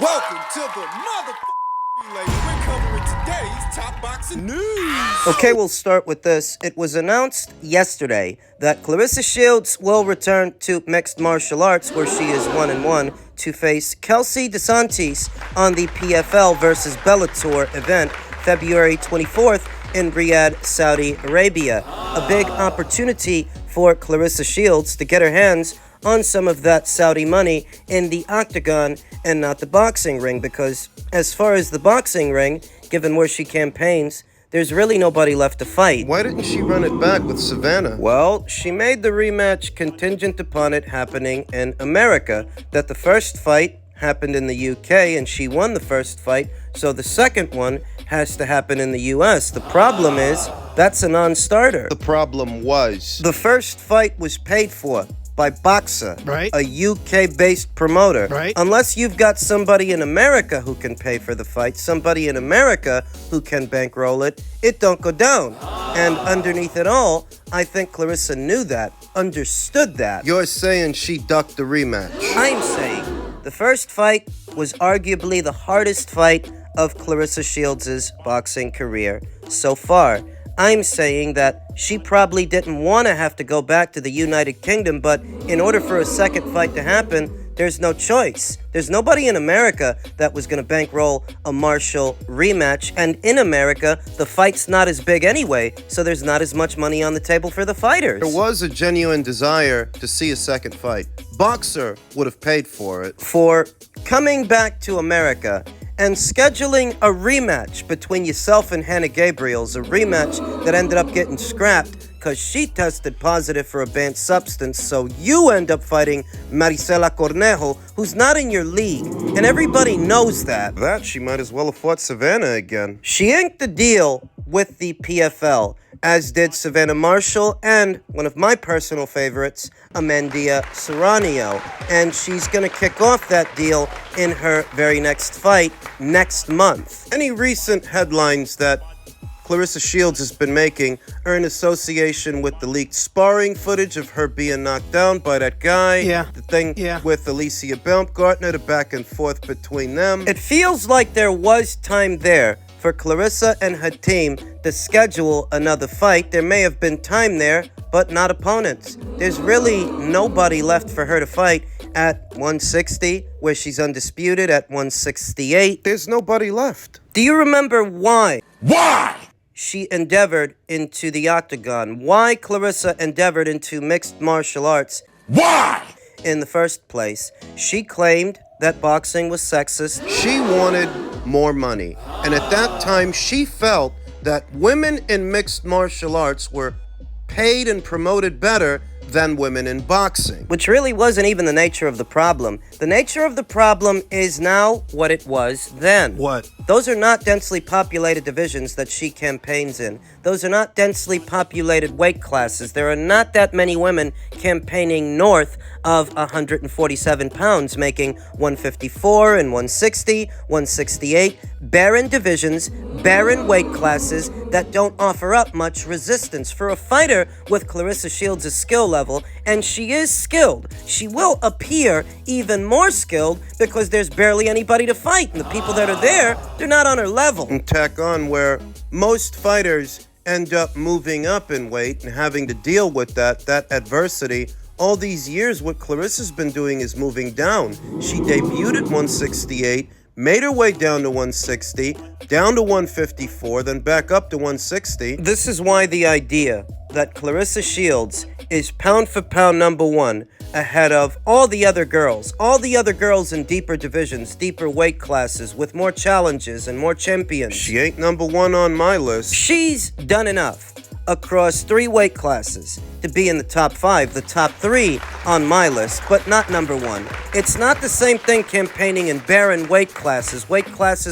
Welcome to the motherfucking relay. We're covering today's top boxing news. Okay, we'll start with this. It was announced yesterday that Claressa Shields will return to mixed martial arts, where she is 1-1, to face Kelsey DeSantis on the PFL versus Bellator event February 24th in Riyadh, Saudi Arabia. A big opportunity for Claressa Shields to get her hands on some of that Saudi money in the octagon and not the boxing ring, because as far as the boxing ring, given where she campaigns, there's really nobody left to fight. Why didn't she run it back with Savannah? Well, she made the rematch contingent upon it happening in America, that the first fight happened in the UK and she won the first fight, so the second one has to happen in the US. The problem is, that's a non-starter. The problem was The first fight was paid for by Boxer, Right. a UK-based promoter. Right. Unless you've got somebody in America who can pay for the fight, somebody in America who can bankroll it, it don't go down. And underneath it all, I think Claressa knew that, understood that. You're saying she ducked the rematch. I'm saying the first fight was arguably the hardest fight of Claressa Shields' boxing career so far. I'm saying that she probably didn't want to have to go back to the United Kingdom, but in order for a second fight to happen, there's no choice. There's nobody in America that was going to bankroll a Marshall rematch, and in America, the fight's not as big anyway, so there's not as much money on the table for the fighters. There was a genuine desire to see a second fight. Boxer would have paid for it. For coming back to America and scheduling a rematch between yourself and Hannah Gabriels, a rematch that ended up getting scrapped because she tested positive for a banned substance, so you end up fighting Marisela Cornejo, who's not in your league, and everybody knows that. That she might as well have fought Savannah again. She inked the deal with the PFL, as did Savannah Marshall and one of my personal favorites, Amandia Serrano. And she's going to kick off that deal in her very next fight next month. Any recent headlines that Claressa Shields has been making are in association with the leaked sparring footage of her being knocked down by that guy. Yeah. The thing Yeah. with Alicia Baumgartner, the back and forth between them. It feels like there was time there for Claressa and her team to schedule another fight. There may have been time there, but not opponents. There's really nobody left for her to fight at 160, where she's undisputed, at 168. There's nobody left. Do you remember why? Why? She endeavored into the octagon? Why Claressa endeavored into mixed martial arts Why? in the first place? She claimed that boxing was sexist. She wanted more money. And at that time, she felt that women in mixed martial arts were paid and promoted better than women in boxing. Which really wasn't even the nature of the problem. The nature of the problem is now what it was then. What? Those are not densely populated divisions that she campaigns in. Those are not densely populated weight classes. There are not that many women campaigning north of 147 pounds, making 154 and 160, 168. Barren divisions, barren weight classes that don't offer up much resistance for a fighter with Claressa Shields' skill level, and she is skilled. She will appear even more skilled because there's barely anybody to fight, and the people that are there, they're not on her level. And tack on where most fighters end up moving up in weight and having to deal with that adversity. All these years, what Claressa's been doing is moving down. She debuted at 168, made her way down to 160, down to 154, then back up to 160. This is why the idea that Claressa Shields is pound for pound number one ahead of all the other girls in deeper divisions, deeper weight classes, with more challenges and more champions. She ain't number one on my list. She's done enough across 3 weight classes to be in the top 5, the top 3 on my list, but not number 1. It's not the same thing campaigning in barren weight classes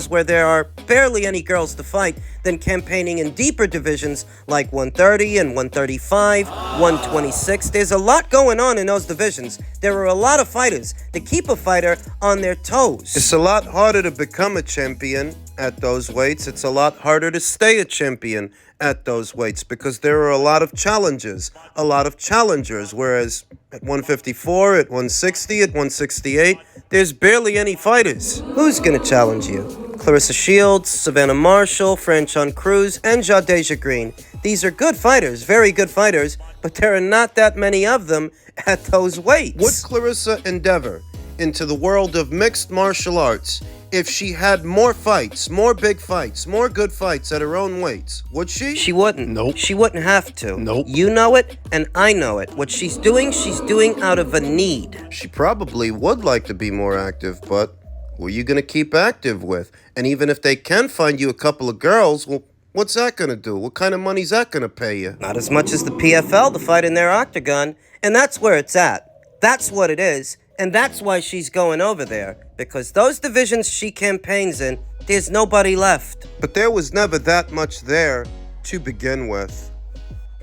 where there are barely any girls to fight, than campaigning in deeper divisions like 130 and 135, 126. There's a lot going on in those divisions. There are a lot of fighters that keep a fighter on their toes. It's a lot harder to become a champion at those weights. It's a lot harder to stay a champion at those weights because there are a lot of challenges, a lot of challengers, whereas at 154, at 160, at 168, there's barely any fighters. Who's gonna challenge you? Clarissa Shields, Savannah Marshall, Franchon Cruz, and Jadeja Green. These are good fighters, very good fighters, but there are not that many of them at those weights. Would Clarissa endeavor into the world of mixed martial arts if she had more fights, more big fights, more good fights at her own weights? Would she? She wouldn't. Nope. She wouldn't have to. Nope. You know it, and I know it. What she's doing out of a need. She probably would like to be more active, but who are you going to keep active with? And even if they can find you a couple of girls, well, what's that going to do? What kind of money's that going to pay you? Not as much as the PFL to fight in their octagon, and that's where it's at. That's what it is, and that's why she's going over there. Because those divisions she campaigns in, there's nobody left. But there was never that much there to begin with.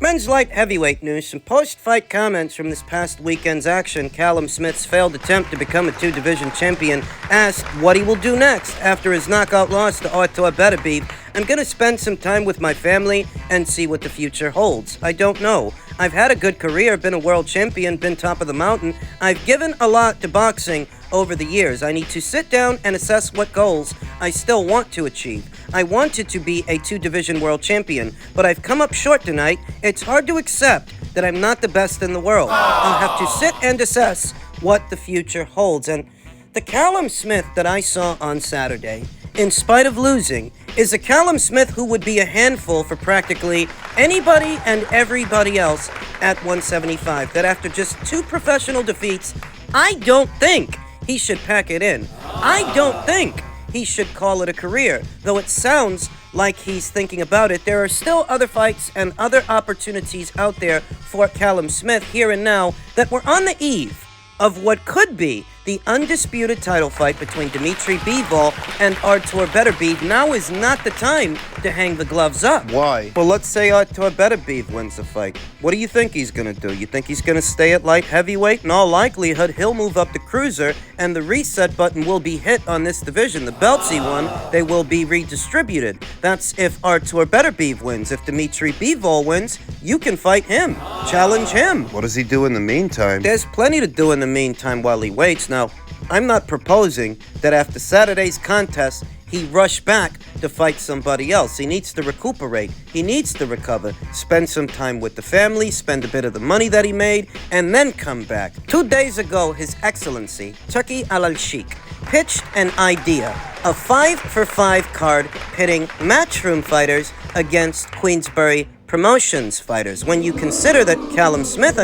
Men's light heavyweight news. Some post-fight comments from this past weekend's action. Callum Smith's failed attempt to become a two-division champion asked what he will do next after his knockout loss to Artur Benavidez. I'm going to spend some time with my family and see what the future holds. I don't know. I've had a good career, been a world champion, been top of the mountain. I've given a lot to boxing over the years. I need to sit down and assess what goals I still want to achieve. I wanted to be a two-division world champion, but I've come up short tonight. It's hard to accept that I'm not the best in the world. I'll have to sit and assess what the future holds. And the Callum Smith that I saw on Saturday, in spite of losing, is a Callum Smith who would be a handful for practically anybody and everybody else at 175. That after just 2 professional defeats, I don't think he should pack it in. I don't think he should call it a career. Though it sounds like he's thinking about it, there are still other fights and other opportunities out there for Callum Smith here and now that we're on the eve of what could be the undisputed title fight between Dimitri Bivol and Artur Beterbiev. Now is not the time to hang the gloves up. Why? Well, let's say Artur Beterbiev wins the fight. What do you think he's going to do? You think he's going to stay at light heavyweight? In all likelihood, he'll move up to cruiser, and the reset button will be hit on this division. The belts he won, they will be redistributed. That's if Artur Beterbiev wins. If Dimitri Bivol wins, you can fight him. Challenge him. What does he do in the meantime? There's plenty to do in the meantime while he waits. Now, I'm not proposing that after Saturday's contest, he rush back to fight somebody else. He needs to recuperate. He needs to recover. Spend some time with the family, spend a bit of the money that he made, and then come back. 2 days ago, His Excellency, Turki Al-Sheikh, pitched an idea, a 5-for-5 card pitting Matchroom fighters against Queensberry Promotions fighters. When you consider that Callum Smith,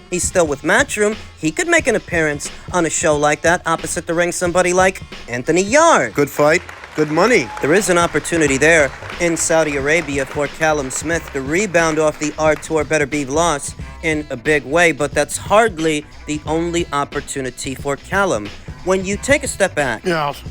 he's still with Matchroom, he could make an appearance on a show like that opposite the ring somebody like Anthony Yard. Good fight, good money. There is an opportunity there in Saudi Arabia for Callum Smith to rebound off the Artur Beterbiev loss in a big way, but that's hardly the only opportunity for Callum. When you take a step back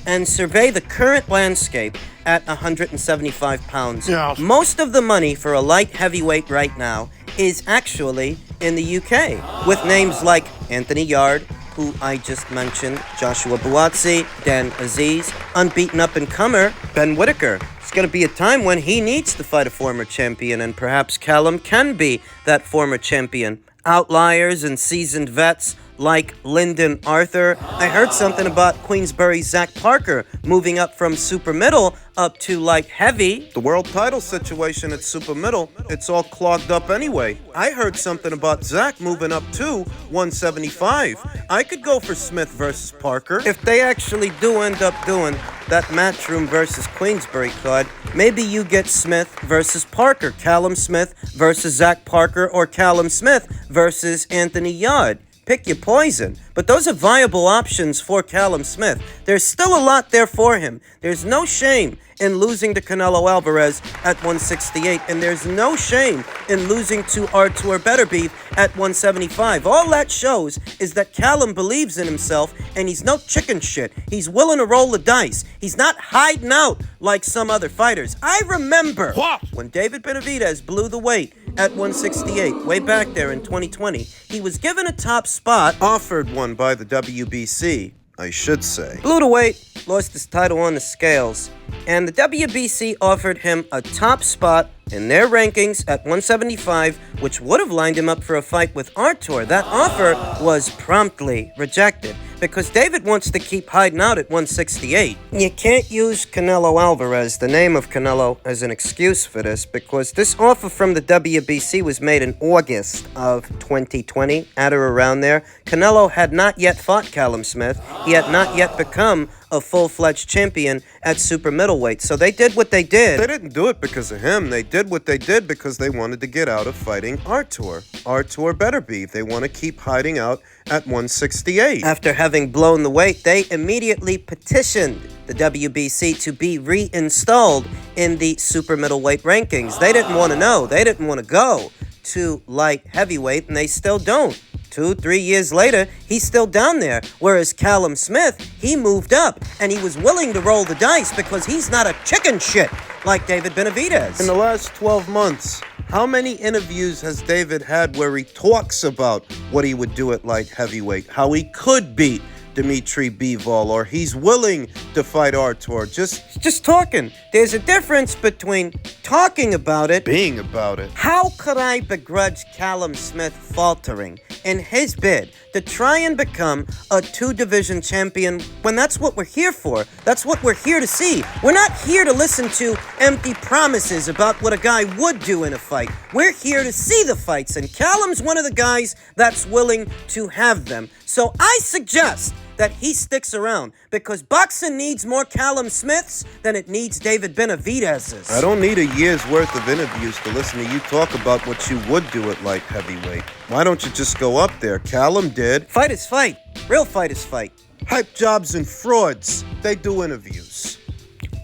and survey the current landscape at 175 pounds, most of the money for a light heavyweight right now is actually in the UK, with names like Anthony Yard, who I just mentioned, Joshua Buatsi, Dan Aziz, unbeaten up-and-comer Ben Whitaker. It's going to be a time when he needs to fight a former champion, and perhaps Callum can be that former champion. Outliers and seasoned vets like Lyndon Arthur. I heard something about Queensberry's Zach Parker moving up from super middle up to light heavy. The world title situation at super middle, it's all clogged up anyway. I heard something about Zach moving up to 175. I could go for Smith versus Parker. If they actually do end up doing that Matchroom versus Queensberry card, maybe you get Smith versus Parker, Callum Smith versus Zach Parker, or Callum Smith versus Anthony Yard. Pick your poison. But those are viable options for Callum Smith. There's still a lot there for him. There's no shame in losing to Canelo Alvarez at 168, and there's no shame in losing to Artur Beterbiev at 175. All that shows is that Callum believes in himself, and he's no chicken shit. He's willing to roll the dice. He's not hiding out like some other fighters. I remember when David Benavidez blew the weight at 168, way back there in 2020. He was given a top spot, Offered one by the WBC, I should say. blew the weight, lost his title on the scales, and the WBC offered him a top spot in their rankings at 175, which would have lined him up for a fight with Artur. That offer was promptly rejected because David wants to keep hiding out at 168. You can't use Canelo Alvarez, the name of Canelo, as an excuse for this because this offer from the WBC was made in August of 2020, at or around there. Canelo had not yet fought Callum Smith. He had not yet become a full-fledged champion at super middleweight. So they did what they did. They didn't do it because of him. They did what they did because they wanted to get out of fighting Artur. Artur better be. They want to keep hiding out at 168. After having blown the weight, they immediately petitioned the WBC to be reinstalled in the super middleweight rankings. They didn't want to know. They didn't want to go to light heavyweight, and they still don't. 2-3 years later, he's still down there. Whereas Callum Smith, he moved up, and he was willing to roll the dice because he's not a chicken shit like David Benavidez. In the last 12 months, how many interviews has David had where he talks about what he would do at light heavyweight, how he could beat Dimitri Bivol, or he's willing to fight Artur? Just talking. There's a difference between talking about it, being about it. How could I begrudge Callum Smith faltering in his bid to try and become a two-division champion when that's what we're here for? That's what we're here to see. We're not here to listen to empty promises about what a guy would do in a fight. We're here to see the fights, and Callum's one of the guys that's willing to have them. So I suggest that he sticks around because boxing needs more Callum Smiths than it needs David Benavidez's. I don't need a year's worth of interviews to listen to you talk about what you would do at light heavyweight. Why don't you just go up there? Callum did. Fight is fight. Real fight is fight. Hype jobs and frauds. They do interviews.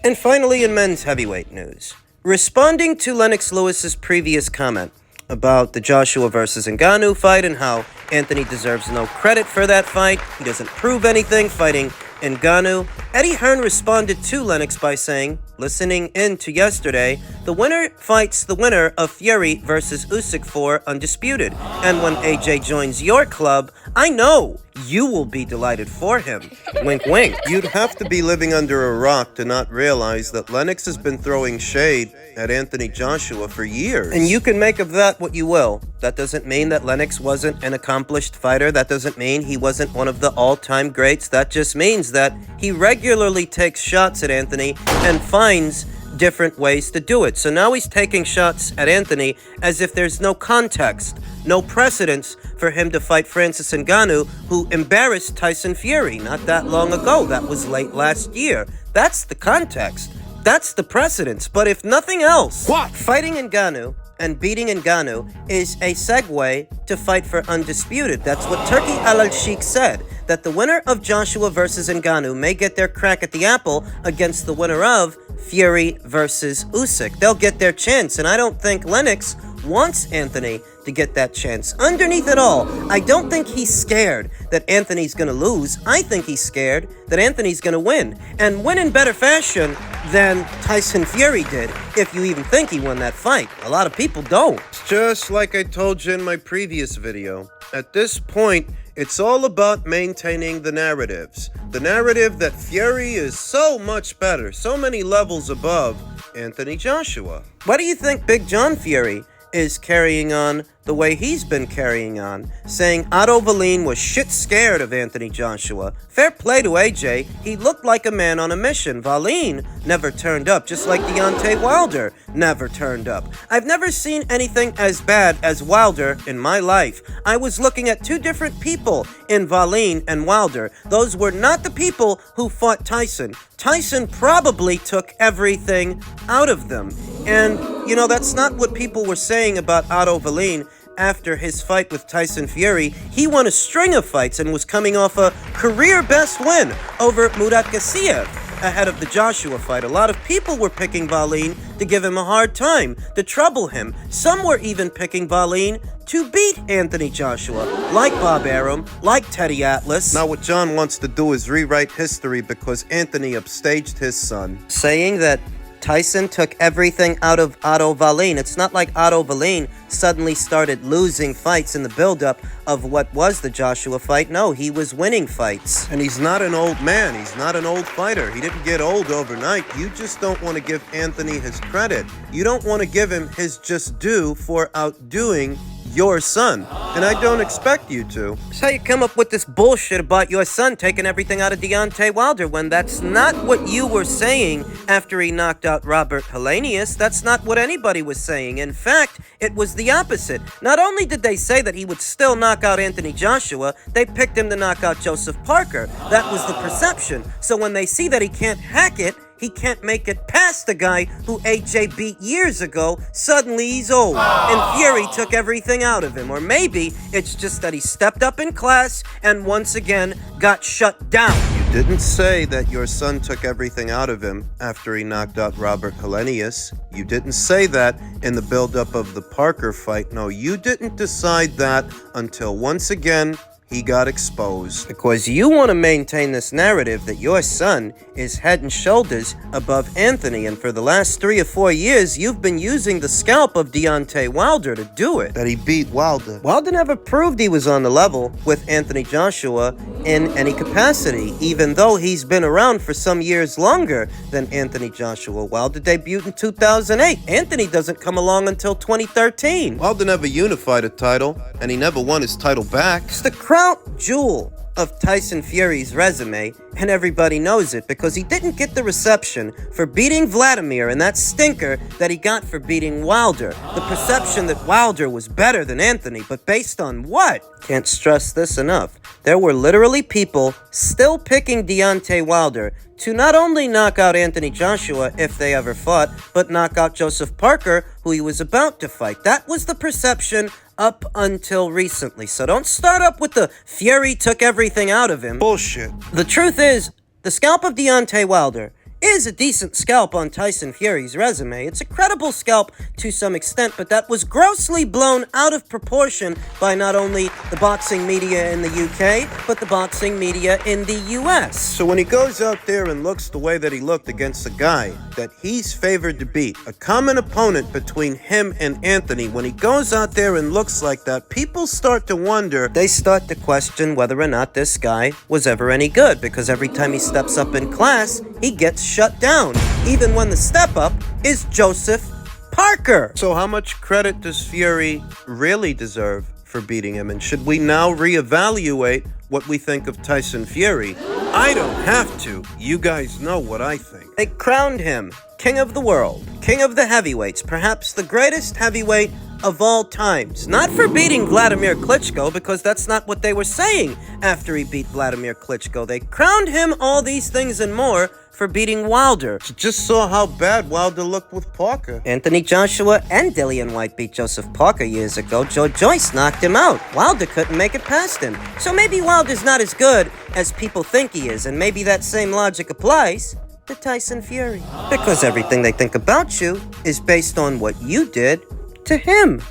And finally, in men's heavyweight news, responding to Lennox Lewis's previous comment about the Joshua versus Ngannou fight and how Anthony deserves no credit for that fight, he doesn't prove anything fighting Ngannou, Eddie Hearn responded to Lennox by saying, listening in to yesterday, the winner fights the winner of Fury versus Usyk for Undisputed. And when AJ joins your club, I know you will be delighted for him. Wink, wink. You'd have to be living under a rock to not realize that Lennox has been throwing shade at Anthony Joshua for years. And you can make of that what you will. That doesn't mean that Lennox wasn't an accomplished fighter. That doesn't mean he wasn't one of the all-time greats. That just means that he regularly takes shots at Anthony and finds different ways to do it. So now he's taking shots at Anthony as if there's no context, no precedence for him to fight Francis Ngannou, who embarrassed Tyson Fury not that long ago. That was late last year. That's the context. That's the precedence. But if nothing else, What? Fighting Ngannou and beating Ngannou is a segue to fight for Undisputed. That's what Turki Al-Sheikh said, that the winner of Joshua versus Ngannou may get their crack at the apple against the winner of Fury versus Usyk. They'll get their chance, and I don't think Lennox wants Anthony to get that chance. Underneath it all, I don't think he's scared that Anthony's going to lose. I think he's scared that Anthony's going to win, and win in better fashion than Tyson Fury did, if you even think he won that fight. A lot of people don't. Just like I told you in my previous video, at this point, it's all about maintaining the narratives. The narrative that Fury is so much better, so many levels above Anthony Joshua. Why do you think Big John Fury is carrying on the way he's been carrying on, saying Otto Wallin was shit scared of Anthony Joshua? Fair play to AJ, he looked like a man on a mission. Wallin never turned up, just like Deontay Wilder never turned up. I've never seen anything as bad as Wilder in my life. I was looking at two different people in Wallin and Wilder. Those were not the people who fought Tyson. Tyson probably took everything out of them. And, you know, that's not what people were saying about Otto Wallin after his fight with Tyson Fury. He won a string of fights and was coming off a career best win over Murat Gassiev ahead of the Joshua fight. A lot of people were picking Wallin to give him a hard time, to trouble him. Some were even picking Wallin to beat Anthony Joshua, like Bob Arum, like Teddy Atlas. Now what John wants to do is rewrite history because Anthony upstaged his son. Saying that Tyson took everything out of Otto Wallin. It's not like Otto Wallin suddenly started losing fights in the buildup of what was the Joshua fight. No, he was winning fights. And he's not an old man. He's not an old fighter. He didn't get old overnight. You just don't want to give Anthony his credit. You don't want to give him his just due for outdoing your son. And I don't expect you to. So you come up with this bullshit about your son taking everything out of Deontay Wilder when that's not what you were saying after he knocked out Robert Helenius. That's not what anybody was saying. In fact, it was the opposite. Not only did they say that he would still knock out Anthony Joshua, they picked him to knock out Joseph Parker. That was the perception. So when they see that he can't hack it, he can't make it past the guy who AJ beat years ago, suddenly he's old. And Fury took everything out of him. Or maybe it's just that he stepped up in class and once again got shut down. You didn't say that your son took everything out of him after he knocked out Robert Helenius. You didn't say that in the buildup of the Parker fight. No, you didn't decide that until once again he got exposed. Because you want to maintain this narrative that your son is head and shoulders above Anthony, and for the last 3 or 4 years, you've been using the scalp of Deontay Wilder to do it. That he beat Wilder. Wilder never proved he was on the level with Anthony Joshua in any capacity, even though he's been around for some years longer than Anthony Joshua. Wilder debuted in 2008. Anthony doesn't come along until 2013. Wilder never unified a title, and he never won his title back. It's the crown jewel of Tyson Fury's resume, and everybody knows it because he didn't get the reception for beating Vladimir and that stinker that he got for beating Wilder. The perception that Wilder was better than Anthony, but based on what? Can't stress this enough. There were literally people still picking Deontay Wilder to not only knock out Anthony Joshua if they ever fought, but knock out Joseph Parker, who he was about to fight. That was the perception up until recently. So don't start up with the Fury took everything out of him. Bullshit. The truth is, the scalp of Deontay Wilder is a decent scalp on Tyson Fury's resume. It's a credible scalp to some extent, but that was grossly blown out of proportion by not only the boxing media in the UK, but the boxing media in the US. So when he goes out there and looks the way that he looked against a guy that he's favored to beat, a common opponent between him and Anthony, when he goes out there and looks like that, people start to wonder. They start to question whether or not this guy was ever any good, because every time he steps up in class, he gets shut down, even when the step up is Joseph Parker. So how much credit does Fury really deserve for beating him? And should we now reevaluate what we think of Tyson Fury? I don't have to. You guys know what I think. They crowned him king of the world, king of the heavyweights, perhaps the greatest heavyweight of all times. Not for beating Vladimir Klitschko, because that's not what they were saying after he beat Vladimir Klitschko. They crowned him all these things and more for beating Wilder. You just saw how bad Wilder looked with Parker. Anthony Joshua and Dillian White beat Joseph Parker years ago. Joe Joyce knocked him out. Wilder couldn't make it past him. So maybe Wilder's not as good as people think he is, and maybe that same logic applies to Tyson Fury. Because everything they think about you is based on what you did to him.